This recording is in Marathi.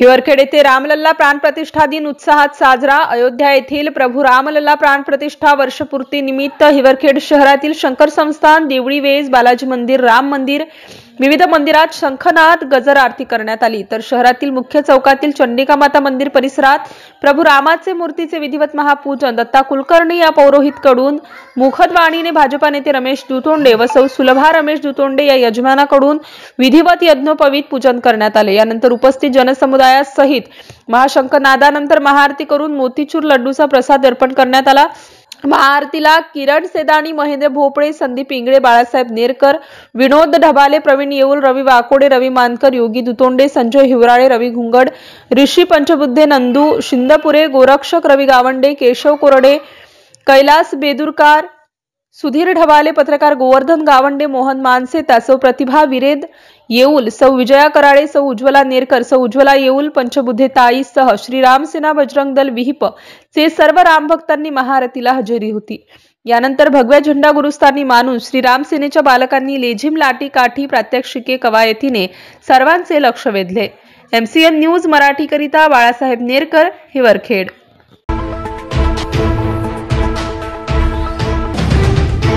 हिवरखेड येथे रामलल्ला प्राणप्रतिष्ठा दिन उत्साहात साजरा। अयोध्या येथील प्रभू रामलल्ला प्राणप्रतिष्ठा वर्षपूर्ती निमित्त हिवरखेड शहरातील शंकर संस्थान, देवळी वेस, बालाजी मंदिर, राम मंदिर, विविध मंदिरात शंखनाद गजर आरती करण्यात आली। तर शहरातील मुख्य चौकातील चंडिका माता मंदिर परिसरात प्रभू रामाचे मूर्तीचे विधिवत महापूजन दत्ता कुलकर्णी या पौरोहित कडून मुखदवाणीने भाजपा नेते रमेश दुतोंडे व सौ सुलभा रमेश दुतोंडे या यजमानाकडून विधिवत यज्ञोपवीत पूजन करण्यात आले। यानंतर उपस्थित जनसमुदायासहित महाशंखनादानंतर महाआरती करून मोतीचूर लड्डूचा प्रसाद अर्पण करण्यात आला। महाआरतीला किरण सेदानी, महेंद्र भोपळे, संदीप इंगळे, बाळासाहेब नेरकर, विनोद ढबाले, प्रवीण येऊल, रवी वाकोडे, रवी मानकर, योगी दुतोंडे, संजय हिवराळे, रवी घुंगड, ऋषी पंचबुद्धे, नंदू शिंदपुरे, गोरक्षक रवी गावंडे, केशव कोरडे, कैलास बेदुरकार, सुधीर ढबाले, पत्रकार गोवर्धन गावंडे, मोहन मानसे, सौ प्रतिभा विरेद येऊल, सौ विजया कराळे, सौ उज्ज्वला नेरकर, सौ उज्ज्वला येऊल, पंचबुद्धे ताई सह श्रीराम सेना बजरंग दल विहिप चे सर्व रामभक्तांनी महाआरतीला हजेरी होती। यानंतर भगव्या झेंडा गुरुस्थानी मानून श्रीराम सेनेच्या बालकांनी लेझिम, लाठी काठी, प्रात्यक्षिके, कवायतीने सर्वांचे लक्ष वेधले। MCN न्यूज मराठी करिता बाळासाहेब नेरकर, हिवरखेड।